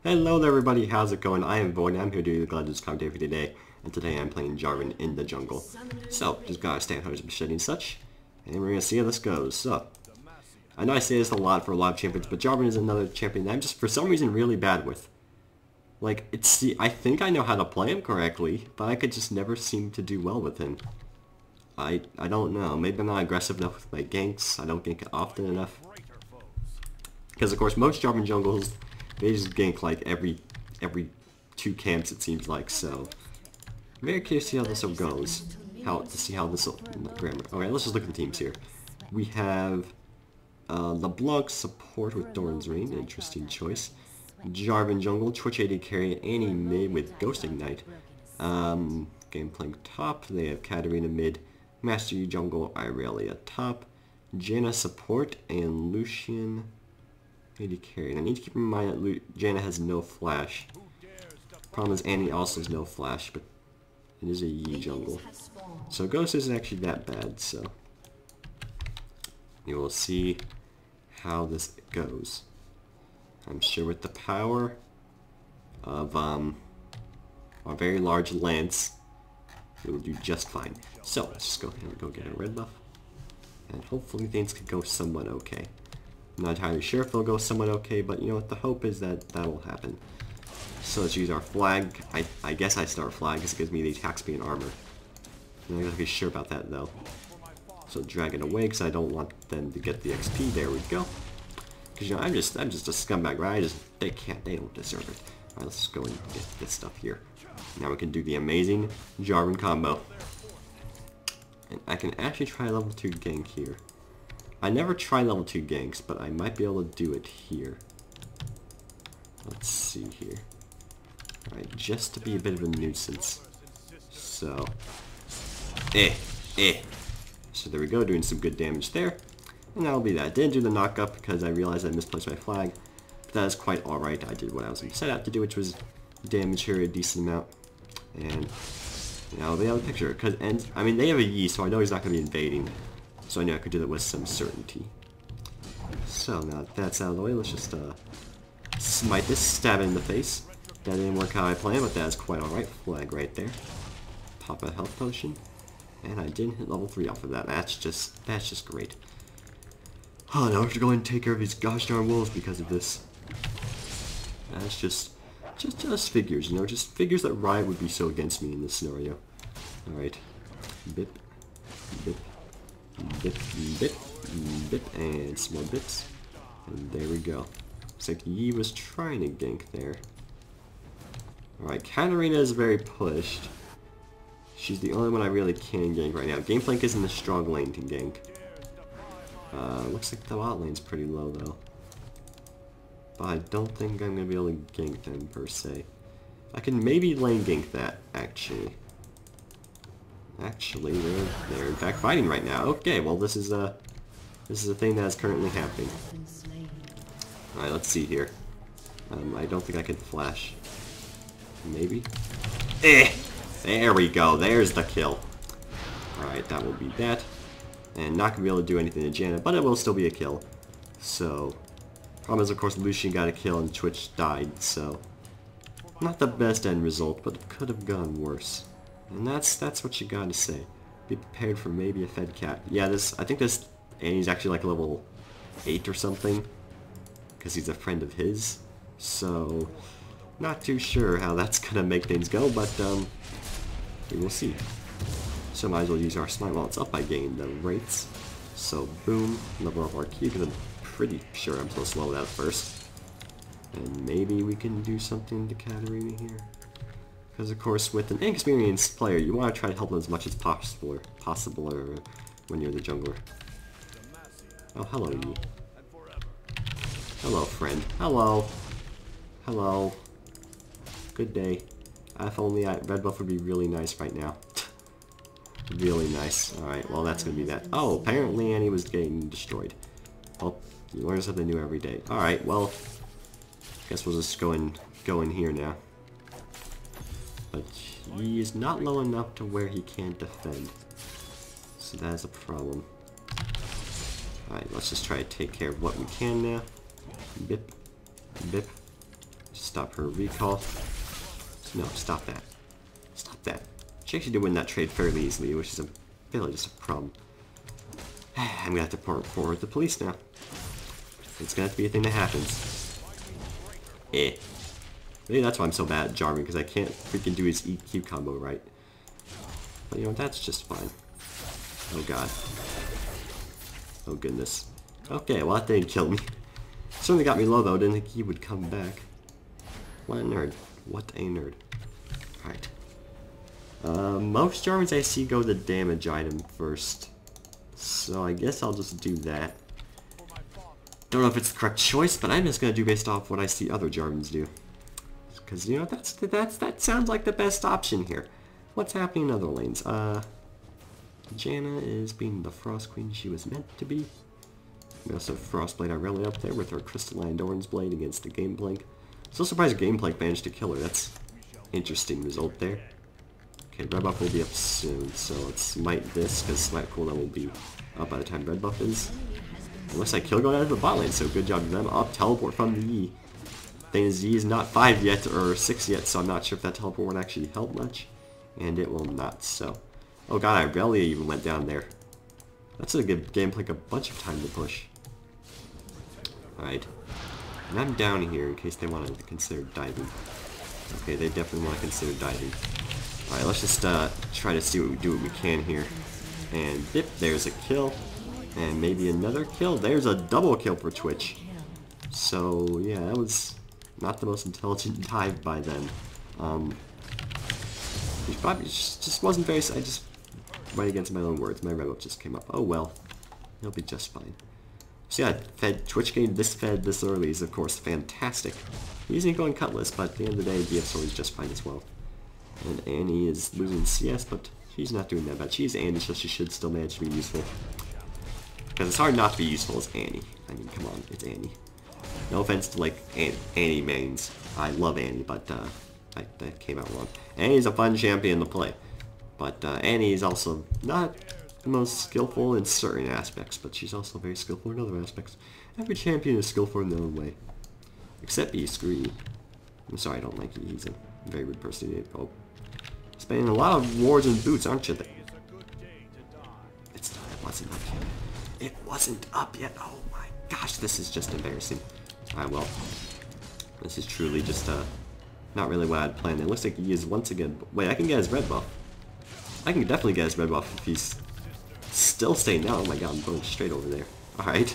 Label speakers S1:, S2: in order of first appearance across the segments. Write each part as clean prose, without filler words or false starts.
S1: Hello there everybody, how's it going? I am Void, I'm here to do the Legends commentary for today, and today I'm playing Jarvan in the jungle. So, just gotta stay on 100% and such, and we're gonna see how this goes. So, I know I say this a lot for a lot of champions, but Jarvan is another champion that I'm just, for some reason, really bad with. Like, I think I know how to play him correctly, but I could just never seem to do well with him. I don't know, maybe I'm not aggressive enough with my ganks, I don't gank often enough. Because of course, most Jarvan jungles, they just gank like every 2 camps it seems like, so I'm very curious to see how this all goes. Okay, let's just look at the teams here. We have LeBlanc support with Doran's Reign, interesting choice. Jarvan jungle, Twitch AD carry, Annie mid with Ghost Ignite. Gameplank top, they have Katarina mid, Master Yi jungle, Irelia top, Janna support, and Lucian AD carry. And I need to keep in mind that Janna has no flash. Problem is Annie also has no flash, but it is a Yi jungle. So Ghost isn't actually that bad, so you will see how this goes. I'm sure with the power of a very large lance, it will do just fine. So let's just go ahead and go get a red buff, and hopefully things could go somewhat okay. I'm not entirely sure if they'll go somewhat okay, but you know what, the hope is that that'll happen. So let's use our flag. I guess I start flag because it gives me the attack speed and armor. I'm not really sure about that though. So drag it away because I don't want them to get the XP. There we go. Because you know, I'm just a scumbag, right? They don't deserve it. Alright, let's just go and get this stuff here. Now we can do the amazing Jarvan combo. And I can actually try level 2 gank here. I never try level 2 ganks, but I might be able to do it here. Let's see here. Alright, just to be a bit of a nuisance. So, So there we go, doing some good damage there. And that'll be that. Didn't do the knock-up because I realized I misplaced my flag. But that is quite alright. I did what I was set out to do, which was damage her a decent amount. And now they have a picture. I mean, they have a Yi, so I know he's not going to be invading. So I knew I could do that with some certainty. So now that that's out of the way, let's just smite this, stab it in the face. That didn't work how I planned, but that's quite alright. Flag right there. Pop a health potion. And I didn't hit level 3 off of that. That's just great. Oh, now I have to go and take care of these gosh darn wolves because of this. That's just figures, you know, just figures that Riot would be so against me in this scenario. Alright. Bip. Bip. Bip, bip, bip, and some more bips. And there we go. Looks like Yi was trying to gank there. Alright, Katarina is very pushed. She's the only one I really can gank right now. Gameplank is in the strong lane to gank. Looks like the bot lane's pretty low though. But I don't think I'm going to be able to gank them per se. I can maybe lane gank that, actually. Actually, they're in fact fighting right now. Okay, well this is a thing that is currently happening. Alright, let's see here. I don't think I can flash. Maybe? There we go, there's the kill. Alright, that will be that. And not gonna be able to do anything to Janna, but it will still be a kill. So, problem is of course Lucian got a kill and Twitch died, so not the best end result, but it could have gone worse. And that's what you gotta say. Be prepared for maybe a fed cat. Yeah, I think this Annie's actually like level 8 or something, because he's a friend of his. So, not too sure how that's gonna make things go, but we will see. So might as well use our smite while it's up. I gained the rates. So boom, level up our Q, because I'm pretty sure I'm supposed to level that first. And maybe we can do something to Katarina here. Because of course with an inexperienced player, you want to try to help them as much as possible when you're the jungler. Oh, hello Yi. Hello friend. Hello. Hello. Good day. If only red buff would be really nice right now. Really nice. Alright, well that's gonna be that. Oh, apparently Annie was getting destroyed. Well, you learn something new every day. Alright, well, guess we'll just go in here now. But he is not low enough to where he can't defend. So that is a problem. Alright, let's just try to take care of what we can now. Bip. Bip. stop her recall. No, stop that. Stop that. She actually did win that trade fairly easily, which is really just a problem. I'm gonna have to report the police now. It's gonna have to be a thing that happens. Maybe that's why I'm so bad at Jarvan, because I can't freaking do his EQ combo right. But you know, that's just fine. Oh god. Oh goodness. Okay, well that didn't kill me. Certainly got me low though, didn't think he would come back. What a nerd. What a nerd. Alright. Most Jarvans I see go the damage item first. So I guess I'll just do that. Don't know if it's the correct choice, but I'm just gonna do based off what I see other Jarvans do. Because, you know, that sounds like the best option here. What's happening in other lanes? Janna is being the Frost Queen she was meant to be. We also have Frostblade Irelia up there with her Crystalline Doran's Blade against the Gameplank. So surprised Gameplank managed to kill her. That's interesting result there. Okay, red buff will be up soon, so let's smite this, because smite cooldown will be up by the time red buff is. It looks like kill going out of the bot lane, so good job to them. Up, teleport from the E. Thing is, E is not 5 yet, or 6 yet, so I'm not sure if that teleport won't actually help much. And it will not, so... Oh god, Irelia even went down there. That's a good Gameplank a bunch of time to push. Alright. And I'm down here in case they wanted to consider diving. Okay, they definitely want to consider diving. Alright, let's just try to see what we can here. And dip, there's a kill. And maybe another kill. There's a double kill for Twitch. So, yeah, that was not the most intelligent dive by them. He probably just wasn't very... I just went against my own words. My red buff just came up. Oh well. He'll be just fine. So yeah, Twitch game this fed this early is of course fantastic. He's going Cutlass, but at the end of the day, DF Sword is just fine as well. And Annie is losing CS, but she's not doing that bad. She's Annie, so she should still manage to be useful. Because it's hard not to be useful as Annie. I mean, come on, it's Annie. No offense to, like, Annie mains. I love Annie, but, that came out wrong. Annie's a fun champion to play. But, Annie is also not the most skillful in certain aspects, but she's also very skillful in other aspects. Every champion is skillful in their own way. Except E. Screw E. I'm sorry, I don't like E. He's a very rude person. Oh. Spending a lot of wards and boots, aren't you? It wasn't up yet. It wasn't up yet. Oh my gosh, this is just embarrassing. Alright, well. This is truly just, not really what I'd planned. It looks like he is once again... Wait, I can get his red buff. I can definitely get his red buff if he's still staying down. Oh my god, I'm going straight over there. Alright.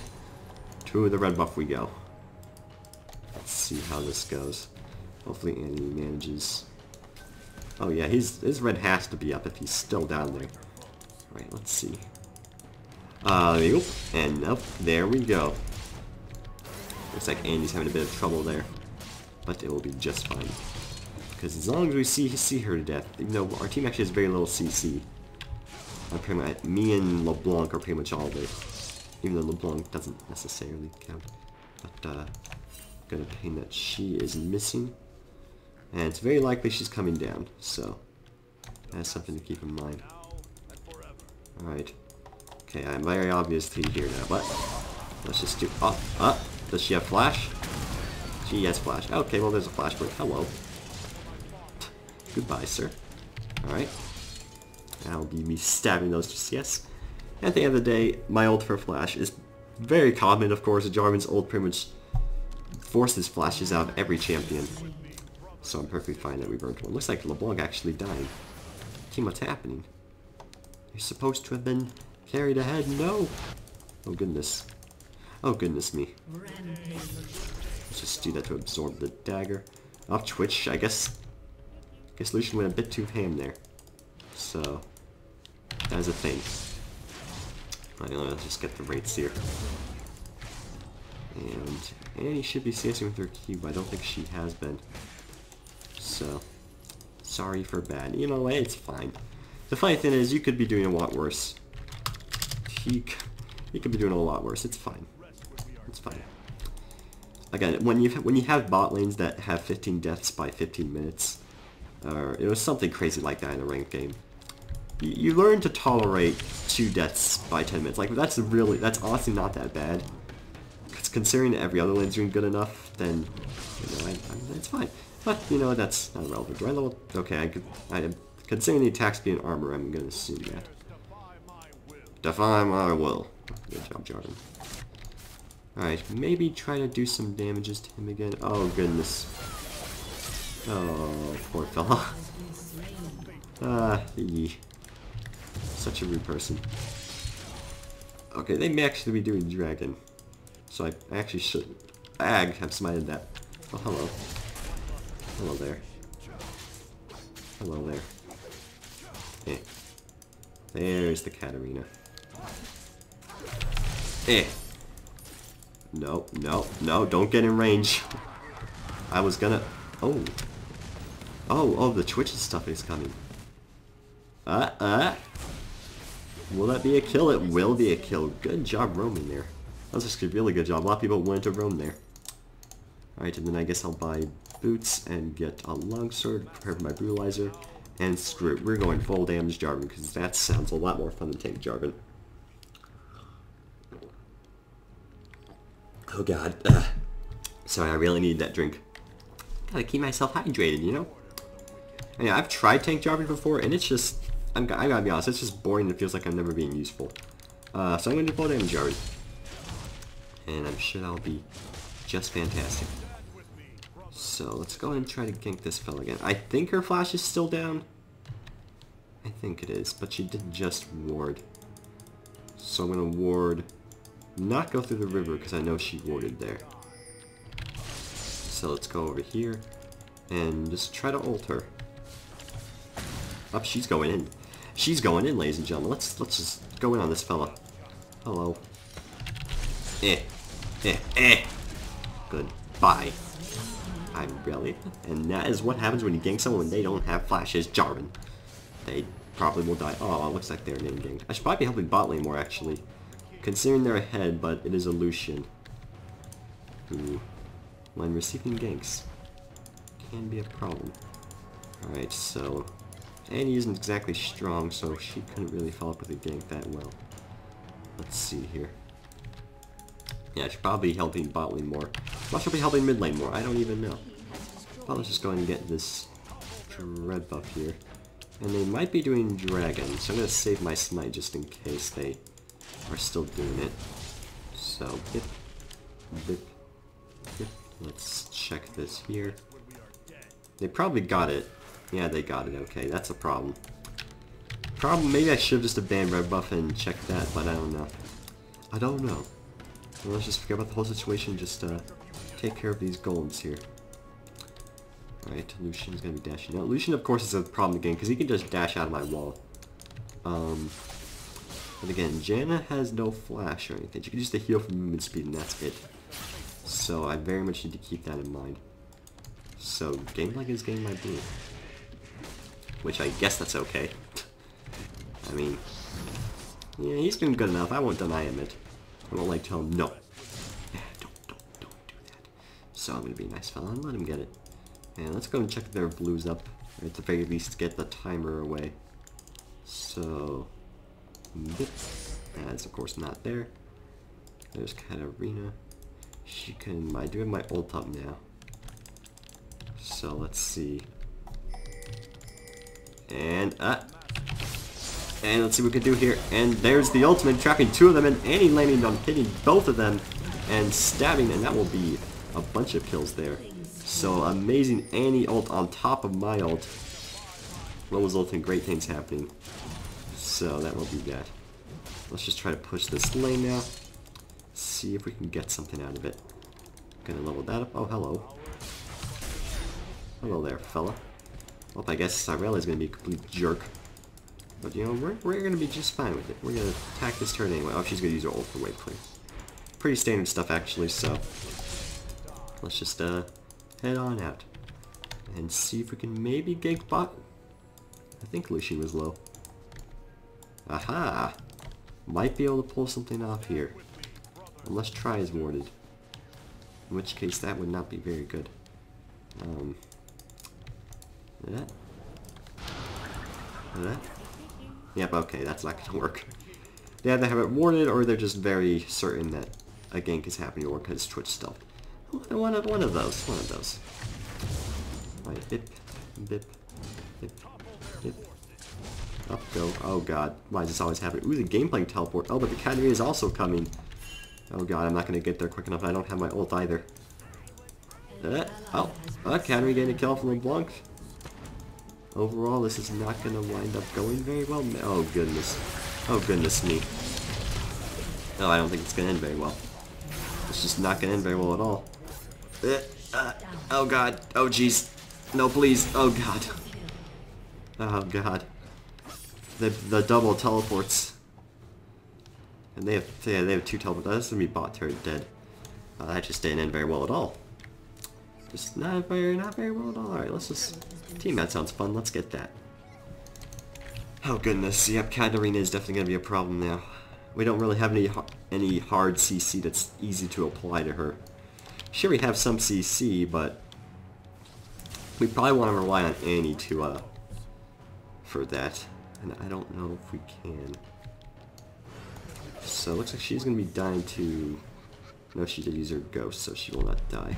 S1: To the red buff we go. Let's see how this goes. Hopefully Annie manages. Oh yeah, his red has to be up if he's still down there. Alright, let's see. And up, there we go. Looks like Annie's having a bit of trouble there. But it will be just fine. Because as long as we see her to death, even though our team actually has very little CC. Me and LeBlanc are pretty much all there. Even though LeBlanc doesn't necessarily count. But, gonna pain that she is missing. And it's very likely she's coming down, so that's something to keep in mind. Alright. Okay, I'm very obviously here now, but let's just do... Does she have flash? She has flash. Okay, well there's a flash break. Hello. Goodbye, sir. Alright. That'll be me stabbing those to CS. At the end of the day, my ult for flash is very common, of course. Jarvan's ult pretty much forces flashes out of every champion. So I'm perfectly fine that we burned one. Looks like LeBlanc actually died. Team, what's happening? You're supposed to have been carried ahead. No! Oh goodness. Oh goodness me. Let's just do that to absorb the dagger. Off Twitch, I guess Lucian went a bit too ham there. So, that is a thing. Alright, let's just get the rates here. And Annie should be CSing with her cube. I don't think she has been. So, sorry for bad. You know what, it's fine. The funny thing is, you could be doing a lot worse. You could be doing a lot worse. It's fine. It's fine. Again, when you have bot lanes that have 15 deaths by 15 minutes, or it was something crazy like that in a ranked game, you learn to tolerate 2 deaths by 10 minutes. Like that's honestly not that bad. Because considering that every other lane's doing good enough, then you know, It's fine. But, you know, that's not relevant. Do I level? Okay, considering the attack speed and armor, I'm going to assume that. Defy my will. Good job, Jarvan. Alright, maybe try to do some damages to him again. Oh, goodness. Oh, poor fella. Such a rude person. Okay, they may actually be doing dragon. So I actually should have smited that. Oh, hello. Hello there. Hello there. Eh. There's the Katarina. Eh. No, no, no, don't get in range. I was gonna... Oh. Oh, the Twitch stuff is coming. Will that be a kill? It will be a kill. Good job roaming there. That was just a really good job. A lot of people wanted to roam there. Alright, and then I guess I'll buy boots and get a longsword, prepare for my brutalizer, and screw it. We're going full damage Jarvan, because that sounds a lot more fun than tank Jarvan. Oh god. Sorry, I really need that drink. Gotta keep myself hydrated, you know? And yeah, I've tried tank Jarvan before, and it's just... I gotta be honest, it's just boring and it feels like I'm never being useful. So I'm gonna do full damage Jarvan. And I'm sure that'll be just fantastic. So let's go ahead and try to gank this fella again. I think her flash is still down. I think it is, but she did just ward. So I'm gonna ward... Not go through the river because I know she warded there. So let's go over here and just try to ult her. Up, she's going in. She's going in, ladies and gentlemen. Let's just go in on this fella. Hello. Goodbye. I'm really. And that is what happens when you gank someone when they don't have flashes, Jarvan. They probably will die. Oh, it looks like they're getting ganked. I should probably be helping bot lane more actually. Considering they're ahead, but it is a Lucian who, when receiving ganks, can be a problem. Alright, so... And he isn't exactly strong, so she couldn't really follow up with a gank that well. Let's see here. Yeah, I should probably be helping bot lane more. I should be helping mid lane more, I don't even know. But let's just go ahead and get this red buff here. And they might be doing dragon, so I'm going to save my smite just in case they... are still doing it. So, bip. Let's check this here. They probably got it. Yeah, they got it. Okay, that's a problem. Maybe I should have just abandoned red buff and checked that, but I don't know. I don't know. Well, let's just forget about the whole situation. Just take care of these golems here. Alright, Lucian's gonna be dashing out. Lucian, of course, is a problem again because he can just dash out of my wall. But again, Janna has no flash or anything. She can use the heal for movement speed and that's it. So I very much need to keep that in mind. So game like is game my blue. Which I guess that's okay. I mean, yeah, he's doing good enough. I won't deny him it. I won't like tell him no. Yeah, don't do that. So I'm gonna be a nice fella and let him get it. And let's go and check their blues up. Or at the very least get the timer away. So that's of course not there. There's Katarina. She can... I do have my ult up now. So let's see. And let's see what we can do here. And there's the ultimate, trapping two of them, and Annie landing on hitting both of them and stabbing, and that will be a bunch of kills there. So amazing Annie ult on top of my ult will result in great things happening. So that will be that. Let's just try to push this lane now. See if we can get something out of it. Gonna level that up. Oh, hello. Hello there, fella. Well, I guess Cyrell is gonna be a complete jerk. But you know, we're gonna be just fine with it. We're gonna attack this turn anyway. Oh, she's gonna use her ult for wave clear. Pretty standard stuff actually, so let's just head on out. And see if we can maybe gank bot. I think Lucian was low. Aha! Might be able to pull something off here. Unless Try is warded. In which case that would not be very good. That? Yep, okay, that's not gonna work. They either have it warded or they're just very certain that a gank is happening or because Twitch stealth. One of those. Alright, bip, bip, bip, bip. Up go. Oh god, why does this always happen? Ooh, the Gameplank teleport. Oh, but the Katarina is also coming. Oh god, I'm not gonna get there quick enough. I don't have my ult either. Katarina getting a kill from LeBlanc. Overall, this is not gonna wind up going very well. Oh goodness. Oh goodness me. No, I don't think it's gonna end very well. It's just not gonna end very well at all. Oh god. Oh jeez. No, please. Oh god. Oh god. The double teleports. And they have 2 teleports. That's gonna be bot turret dead. That just didn't end very well at all. Just not very well at all. Alright, let's just team that sounds fun. Let's get that. Oh goodness. Yep, Katarina is definitely gonna be a problem now. We don't really have any hard CC that's easy to apply to her. Sure, we have some CC, but we probably want to rely on Annie to for that. And I don't know if we can. So it looks like she's going to be dying to... No, she did use her ghost, so she will not die.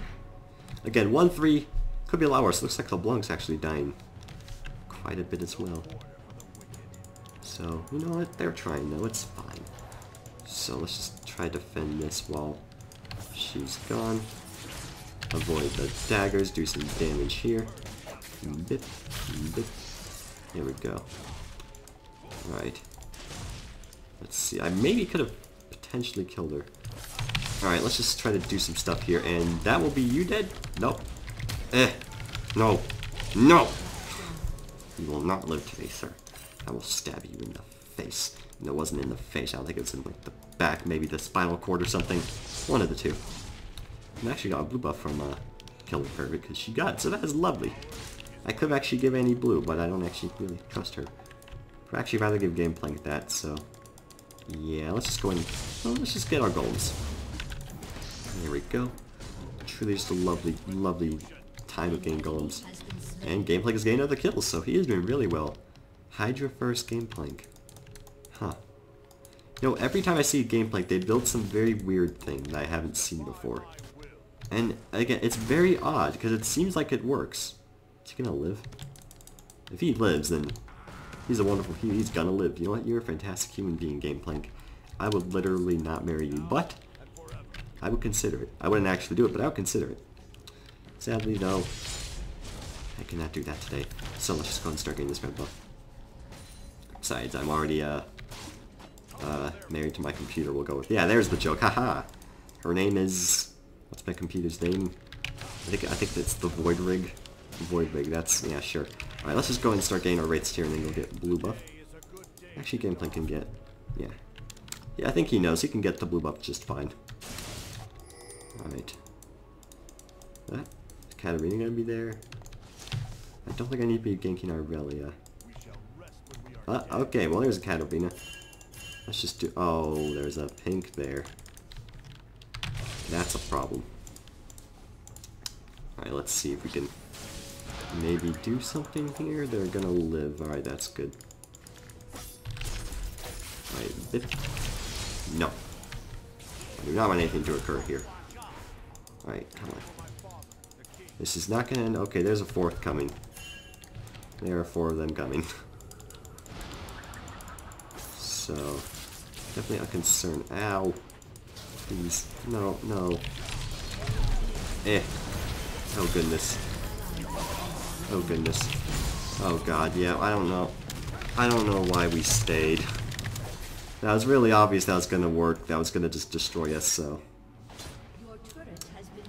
S1: Again, 1-3. Could be a lot worse. Looks like LeBlanc's actually dying quite a bit as well. So, you know what? They're trying though. It's fine. So let's just try to defend this while she's gone. Avoid the daggers. Do some damage here. Bip, bip. Here we go. Alright. Let's see. I maybe could have potentially killed her. Alright, let's just try to do some stuff here. And that will be you dead? Nope. No. No! You will not live today, sir. I will stab you in the face. And it wasn't in the face. I don't think it was in like the back. Maybe the spinal cord or something. One of the two. I actually got a blue buff from killing her because she got it. So that is lovely. I could actually give Annie blue, but I don't actually really trust her. I'd actually rather give Gameplank that, so... Yeah, let's just go and... Well, let's just get our golems. There we go. Truly just a lovely, lovely time of getting golems. And Gameplank is getting other kills, so he is doing really well. Hydra first, Gameplank. Huh. You know, every time I see Gameplank, they build some very weird thing that I haven't seen before. And again, it's very odd, because it seems like it works. Is he gonna live? If he lives, then he's a wonderful human. He's gonna live. You know what? You're a fantastic human being, Gameplank. I would literally not marry you, but I would consider it. I wouldn't actually do it, but I would consider it. Sadly, no. I cannot do that today. So let's just go and start getting this red buff. Besides, I'm already married to my computer. We'll go with... Yeah, there's the joke. Haha. Her name is... What's my computer's name? I think it's the Void Rig. Void Rig, that's... Yeah, sure. Alright, let's just go and start getting our rates here and then go get blue buff. Actually, Gameplank can get... Yeah. Yeah, I think he knows. He can get the blue buff just fine. Alright. Is Katarina gonna be there? I don't think I need to be ganking Aurelia. Okay, well there's a Katarina. Let's just do... Oh, there's a pink there. That's a problem. Alright, let's see if we can maybe do something here. They're gonna live. Alright, that's good. Alright, bip. No. I do not want anything to occur here. Alright, come on. This is not gonna end. Okay, there's a fourth coming. There are 4 of them coming. So, definitely a concern. Ow. Please. No, no. Oh goodness. Oh goodness. Oh god, yeah, I don't know. I don't know why we stayed. That was really obvious that was gonna work. That was gonna just destroy us, so.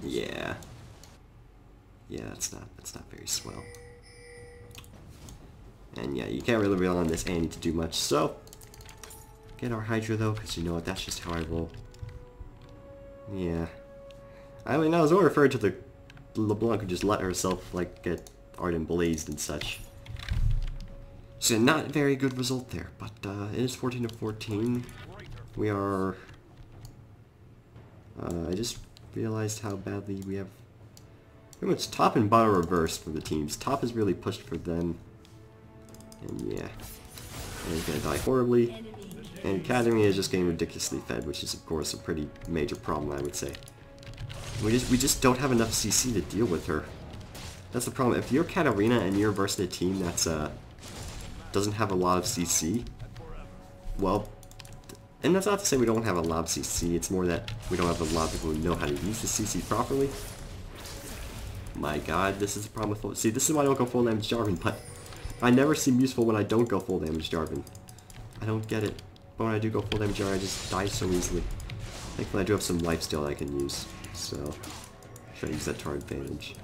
S1: Yeah. Yeah, that's not very swell. And yeah, you can't really rely on this Annie to do much, so get our Hydra though, because you know what, that's just how I roll. Yeah. I mean, I was more referred to the LeBlanc who just let herself, like, get ardent blazed and such. So not a very good result there, but it is 14-14. We are... I just realized how badly we have... Pretty much top and bottom reversed for the teams. Top is really pushed for them. And yeah. And he's gonna die horribly. And Katarina is just getting ridiculously fed, which is of course a pretty major problem, I would say. We just don't have enough CC to deal with her. That's the problem. If you're Katarina and you're versus a team that's doesn't have a lot of CC, well, and that's not to say we don't have a lot of CC, it's more that we don't have a lot of people who know how to use the CC properly. My god, this is the problem with full... See, this is why I don't go full damage Jarvan, but I never seem useful when I don't go full damage Jarvan. I don't get it. But when I do go full damage Jarvan, I just die so easily. Thankfully I do have some lifesteal I can use, so try to use that to our advantage.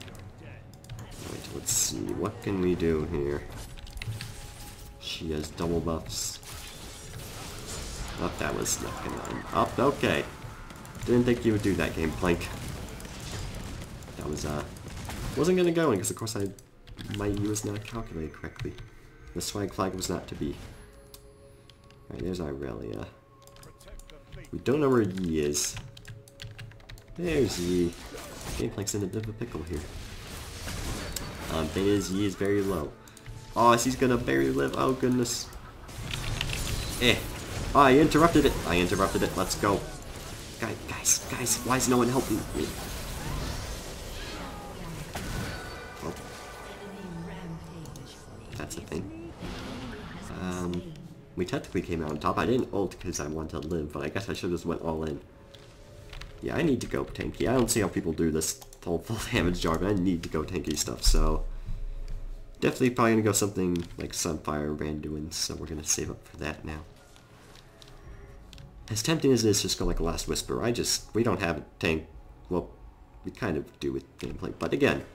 S1: Alright, let's see, what can we do here? She has double buffs. Oh, that was not gonna end up. Okay. Didn't think you would do that, Gameplank. That was, wasn't gonna go in, because of course my E was not calculated correctly. The swag flag was not to be. Alright, there's Irelia. We don't know where Yi is. There's Yi. Gameplank's in a bit of a pickle here. Thing is, Yi is very low. Oh, he's gonna barely live. Oh, goodness. Oh, I interrupted it. I interrupted it. Let's go. Guys, why is no one helping me? Oh. That's a thing. We technically came out on top. I didn't ult because I wanted to live, but I guess I should have just went all in. Yeah, I need to go tanky. I don't see how people do this whole full damage Jarvan. I need to go tanky stuff, so... Definitely probably gonna go something like Sunfire or Randuin, so we're gonna save up for that now. As tempting as it is to just go like a Last Whisper, we don't have a tank. Well, we kind of do with gameplay, but again,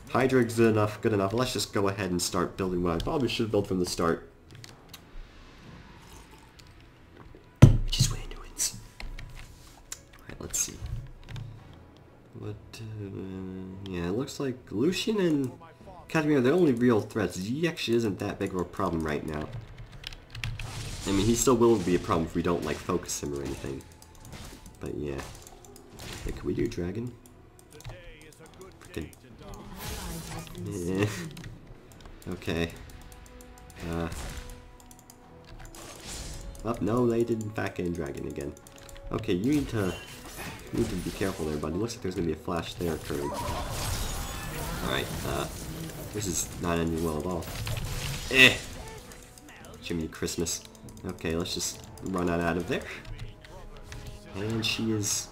S1: Hydra's good enough. Let's just go ahead and start building what I probably should build from the start. Which is Randuins. Alright, let's see. What, yeah, it looks like Lucian and Katarina are the only real threats. Yi actually isn't that big of a problem right now. I mean, he still will be a problem if we don't, like, focus him or anything. But, yeah. Hey, can we do Dragon? Frickin'. Yeah. Okay. Oh, no, they did in fact get in Dragon again. Okay, you need to be careful there, buddy. Looks like there's gonna be a flash there occurring. Alright, this is not ending well at all. Jiminy Christmas. Okay, let's just run out of there. And she's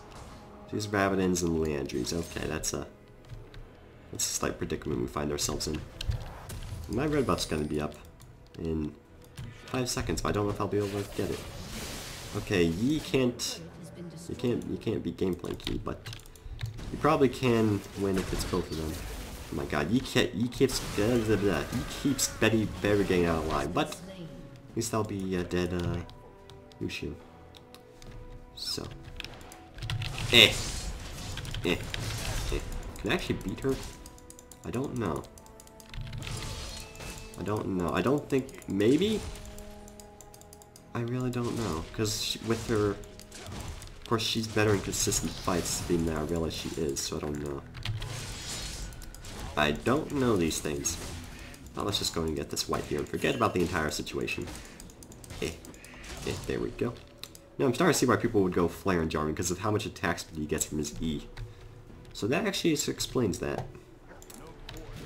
S1: Rabadon's and Leandry's. Okay, that's a slight predicament we find ourselves in. My red buff's gonna be up in 5 seconds, but I don't know if I'll be able to get it. Okay, you can't beat Gameplank Yi, but you probably can win if it's both of them. Oh my god, Yi keeps Betty getting out alive, but at least I'll be a dead Lucian. So. Can I actually beat her? I don't know. I don't think... Maybe? I really don't know. Because with her... Of course, she's better in consistent fights being that I realize she is, so I don't know. I don't know these things. Well, let's just go and get this white here and forget about the entire situation. There we go. Now I'm starting to see why people would go Flare and Jarvan because of how much attack speed he gets from his E. So that actually explains that.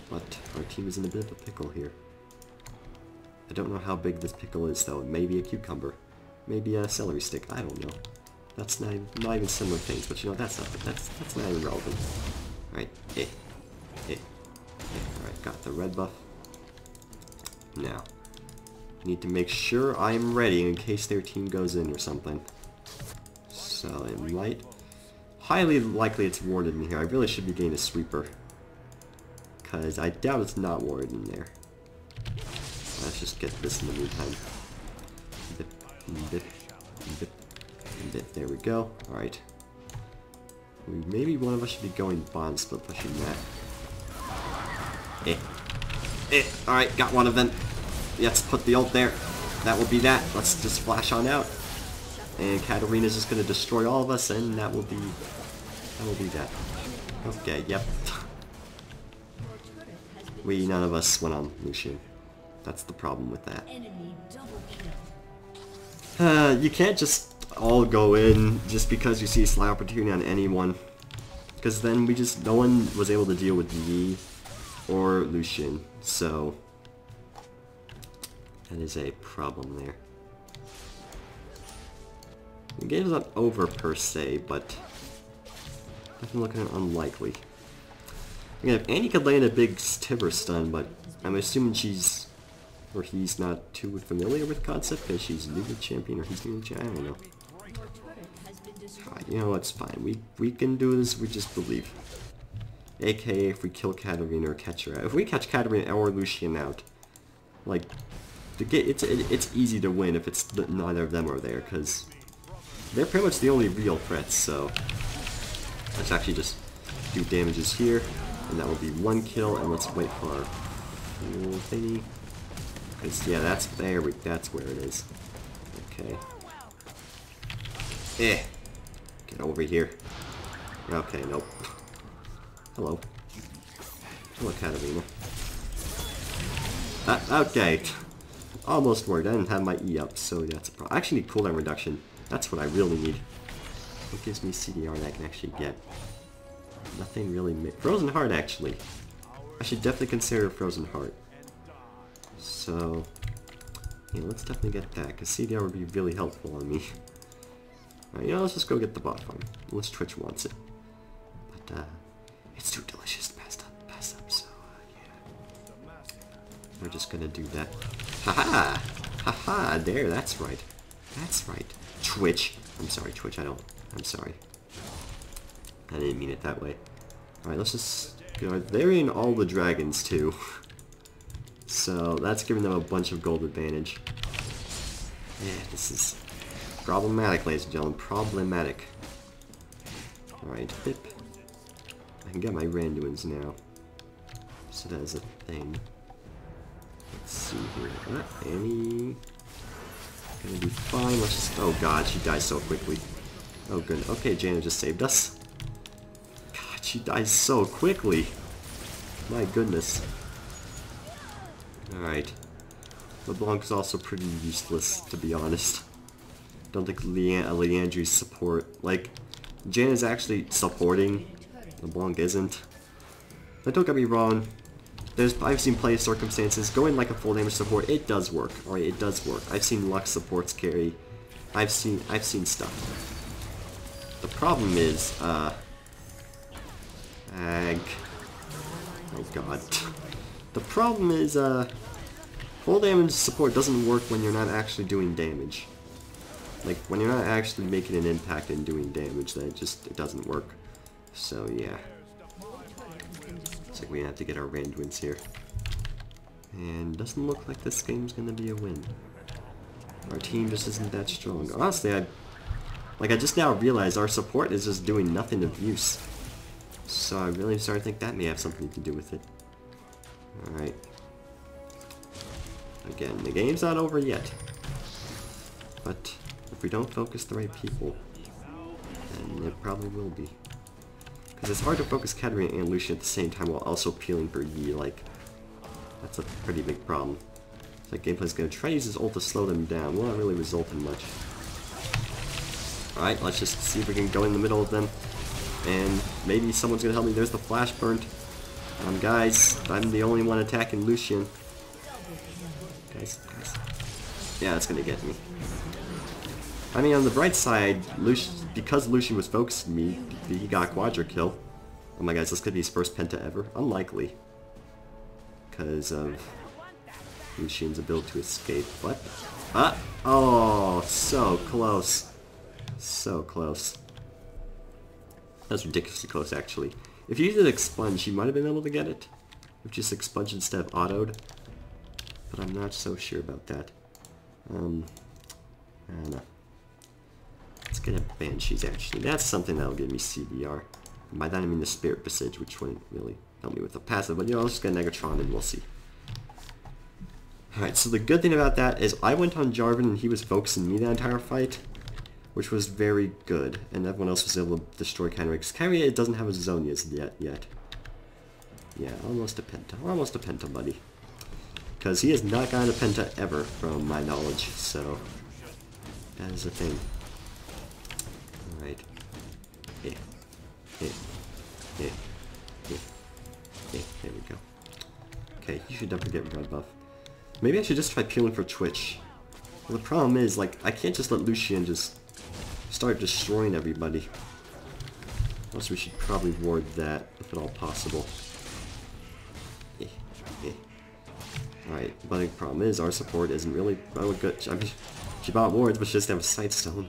S1: But our team is in a bit of a pickle here. I don't know how big this pickle is though. Maybe a cucumber. Maybe a celery stick. I don't know. That's not even similar things, but you know, that's not even relevant. Alright, Alright, got the red buff. Now, I need to make sure I'm ready in case their team goes in or something. So it might... Highly likely it's warded in here. I really should be getting a sweeper. Because I doubt it's not warded in there. Let's just get this in the meantime. There we go. Alright. Maybe one of us should be going bond split pushing that. Alright, got one of them. Let's put the ult there. That will be that. Let's just flash on out. And Katarina's just gonna destroy all of us, and that will be that. Okay, yep. None of us went on Lucian. That's the problem with that. You can't just all go in just because you see a slight opportunity on anyone. Because then no one was able to deal with Yi or Lucian, so that is a problem there. The game's not over per se, but I'm looking at unlikely. Again, if Annie could land a big Tibber stun, but I'm assuming she's, or he's not too familiar with the concept because she's new to champion, or he's new to champion, I don't know. Alright, you know what's fine. We can do this, we just believe. AKA if we kill Katarina or catch her out. If we catch Katarina or Lucian out, like, it's easy to win if it's neither of them are there, because they're pretty much the only real threats, so let's actually just do damages here, and that will be 1 kill, and let's wait for our cool thingy. Because, yeah, that's where it is. Okay. Get over here. Okay, nope. Hello. Hello, Katarina. Okay. Almost worked. I didn't have my E up, so that's a problem. I actually need cooldown reduction. That's what I really need. What gives me CDR that I can actually get? Nothing really. Frozen Heart, actually. I should definitely consider Frozen Heart. So, yeah, let's definitely get that, because CDR would be really helpful on me. Alright, you know, let's just go get the bot farm. Unless Twitch wants it. But, it's too delicious to pass up, so, yeah. We're just gonna do that. Haha! Haha! There, that's right. That's right. Twitch. I'm sorry, Twitch, I'm sorry. I didn't mean it that way. Alright, let's just go. They're in all the dragons, too. So, that's giving them a bunch of gold advantage. Yeah, this is problematic, ladies and gentlemen. Problematic. Alright, Pip. I can get my Randuins now. So that is a thing. Let's see here. Annie. Gonna be fine. Let's just. Oh god, she dies so quickly. Oh good. Okay, Jaina just saved us. God, she dies so quickly. My goodness. Alright. LeBlanc is also pretty useless, to be honest. Don't think Leandri's support. Like, Jaina's actually supporting. LeBlanc isn't. But don't get me wrong. I've seen play circumstances going like a full damage support. It does work. Alright, it does work. I've seen Lux supports carry. I've seen stuff. The problem is, ag. Oh god. The problem is, full damage support doesn't work when you're not actually doing damage. Like, when you're not actually making an impact and doing damage, then it doesn't work. So, yeah. Looks like we have to get our Randuins here. And doesn't look like this game's gonna be a win. Our team just isn't that strong. Honestly, I just now realized our support is just doing nothing of use. So I really started to think that may have something to do with it. Alright. Again, the game's not over yet. But if we don't focus the right people, then it probably will be. Because it's hard to focus Katarina and Lucian at the same time while also peeling for Yi. Like, that's a pretty big problem. It's like Gameplay's gonna try to use his ult to slow them down. Will not really result in much. Alright, let's just see if we can go in the middle of them. And maybe someone's gonna help me. There's the flash burnt. Guys, I'm the only one attacking Lucian. Guys. Yeah, that's gonna get me. I mean, on the bright side, because Lucian was focusing me, he got a quadra kill. Oh my gosh, this could be his first penta ever. Unlikely. Because of Lucian's ability to escape. What? Oh, so close. So close. That's ridiculously close, actually. If you did expunge, you might have been able to get it. If just expunge instead of autoed. But I'm not so sure about that. I don't know. Let's get a Banshees, actually. That's something that'll give me CBR. And by that I mean the Spirit Visage, which wouldn't really help me with the passive. But, you know, I'll just get Negatron and we'll see. Alright, so the good thing about that is I went on Jarvan and he was focusing me the entire fight. Which was very good. And everyone else was able to destroy Katarina. Because Katarina doesn't have a Zonias yet. Yeah, almost a Penta. Almost a Penta, buddy. Because he has not gotten a Penta ever, from my knowledge. So, that is a thing. Alright. Hey. Okay, he should definitely get red buff. Maybe I should just try peeling for Twitch. Well, the problem is, like, I can't just let Lucian just start destroying everybody. Also, we should probably ward that, if at all possible. Alright, but the problem is, our support isn't really good. I mean, she bought wards, but she doesn't have a sightstone.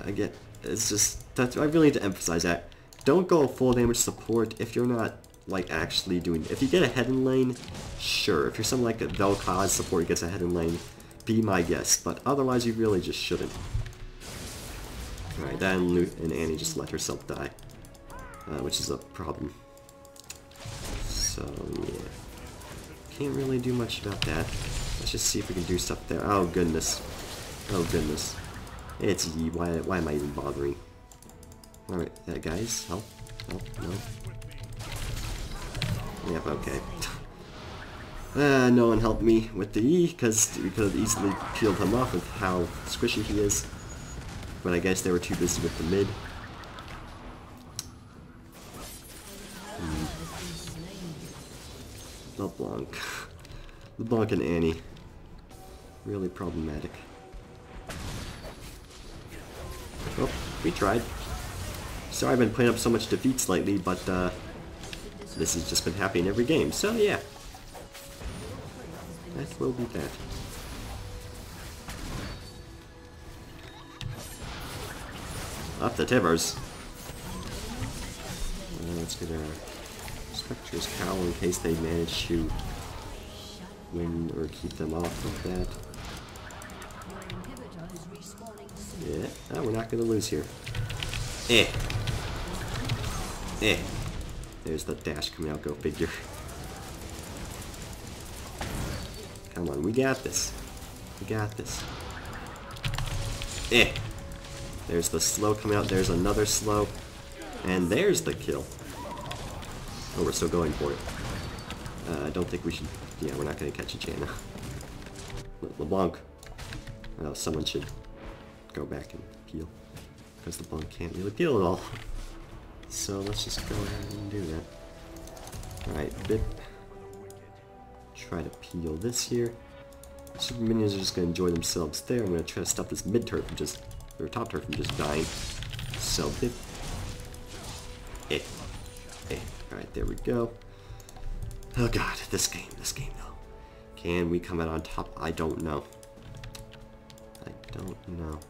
S1: Again, it's just, I really need to emphasize that. Don't go full damage support if you're not, like, actually doing... If you get ahead in lane, sure. If you're something like a Vel'Koz support who gets ahead in lane, be my guest. But otherwise, you really just shouldn't. Alright, that and Annie just let herself die. Which is a problem. So, yeah. Can't really do much about that. Let's just see if we can do stuff there. Oh, goodness. Oh, goodness. It's Yi. Why am I even bothering? Alright, guys. Help. Help. No. Yep, okay. No one helped me with the E, because we could have easily peeled him off with how squishy he is. But I guess they were too busy with the mid. LeBlanc. LeBlanc and Annie. Really problematic. Oh, we tried. Sorry I've been playing up so much defeats lately, but this has just been happening every game, so yeah. That will be that. Up the Tivers. Let's get our Spectre's Cowl in case they manage to win or keep them off of that. Yeah, oh, we're not going to lose here. There's the dash coming out, go figure. Come on, we got this. We got this. There's the slow coming out, there's another slow. And there's the kill. Oh, we're still going for it. I don't think we should... Yeah, we're not going to catch a Janna. LeBlanc. Well, someone should go back and peel. Because LeBlanc can't really peel at all. So let's just go ahead and do that. Alright, Bip. Try to peel this here. Super minions are just going to enjoy themselves there. I'm going to try to stop this mid turret from just... or top turret from just dying. So, Bip. Alright, there we go. Oh god, this game though. Can we come out on top? I don't know. I don't know.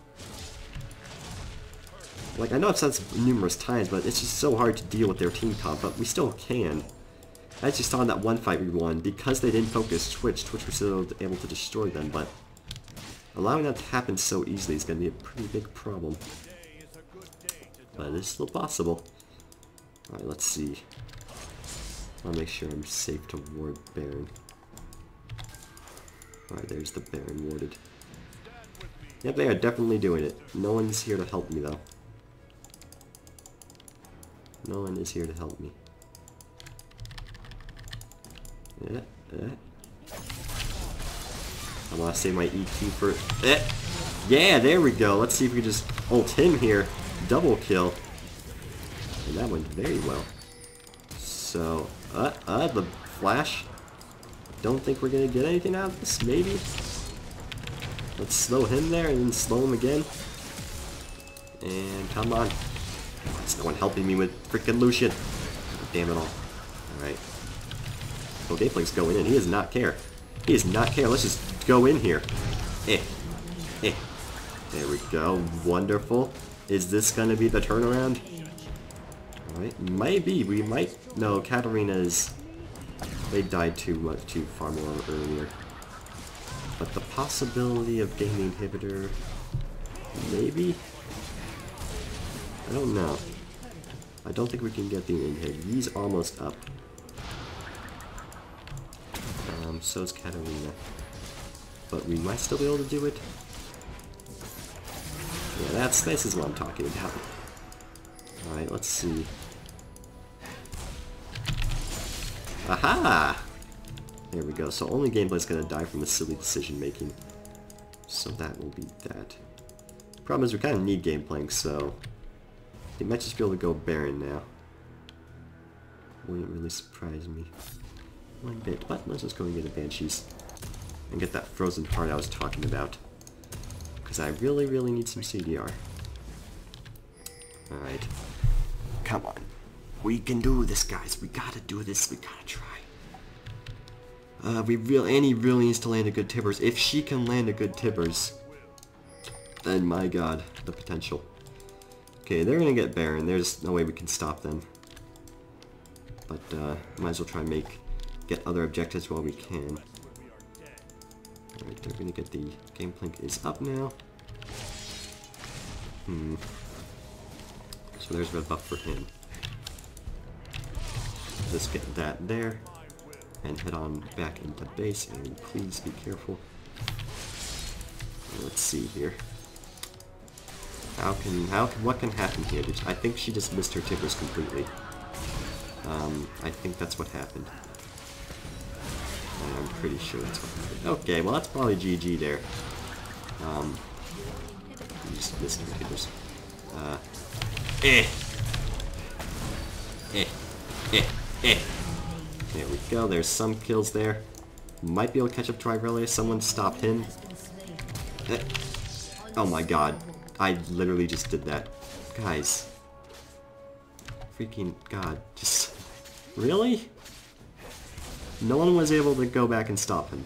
S1: Like, I know I've said this numerous times, but it's just so hard to deal with their team comp, but we still can. I just saw in that one fight we won, because they didn't focus Twitch was still able to destroy them, but allowing that to happen so easily is going to be a pretty big problem. But it's still possible. Alright, let's see. I'll make sure I'm safe to ward Baron. Alright, there's the Baron warded. Yep, they are definitely doing it. No one's here to help me, though. No one is here to help me. I want to save my EQ for... Yeah, there we go. Let's see if we can just ult him here. Double kill. And that went very well. So, the flash. Don't think we're gonna get anything out of this, maybe? Let's slow him there and then slow him again. And come on. There's no one helping me with freaking Lucian. Damn it all. Alright. Oh, Dayplague's going in. He does not care. He does not care. Let's just go in here. There we go. Wonderful. Is this gonna be the turnaround? Alright, maybe. We might... No, Katarina's... They died too far more earlier. But the possibility of getting the inhibitor... Maybe? I don't know. I don't think we can get the inhibitor. He's almost up. So is Katarina. But we might still be able to do it. Yeah, this is what I'm talking about. Alright, let's see. Aha! There we go. So only gameplay's gonna die from the silly decision making. So that will be that. Problem is we kind of need gameplaying, so they might just be able to go Baron now. Wouldn't really surprise me. one bit. But let's just go and get the Banshees. And get that frozen heart I was talking about. Because I really, really need some CDR. Alright. Come on. We can do this, guys. We gotta do this. We gotta try. Annie really needs to land a good Tibbers. If she can land a good Tibbers, then my god, the potential. Okay, they're gonna get Baron. There's no way we can stop them. But might as well try and get other objectives while we can. Alright, they're gonna get the game plank is up now. So there's a buff for him. Let's get that there. And head on back into base, and please be careful. Let's see here. What can happen here? I think she just missed her Tibbers completely. I think that's what happened. I'm pretty sure that's what happened. Okay, well that's probably GG there. Just missed her Tibbers. There we go, there's some kills there. Might be able to catch up to Irelia. Someone stop him. Oh my god. I literally just did that. Guys. Freaking god. Just... Really? No one was able to go back and stop him.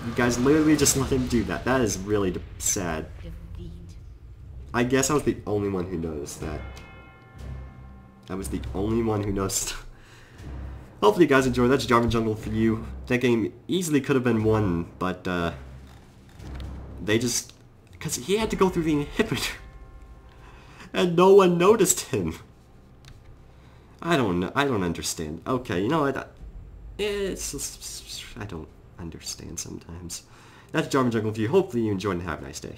S1: You guys literally just let him do that. That is really sad. I guess I was the only one who noticed that. I was the only one who noticed. Hopefully you guys enjoyed. That's Jarvan Jungle for you. That game easily could have been won, but they just... Because he had to go through the inhibitor. And no one noticed him. I don't know. I don't understand. Okay, you know what? I don't understand sometimes. That's Jarvan Jungle for you. Hopefully you enjoyed and have a nice day.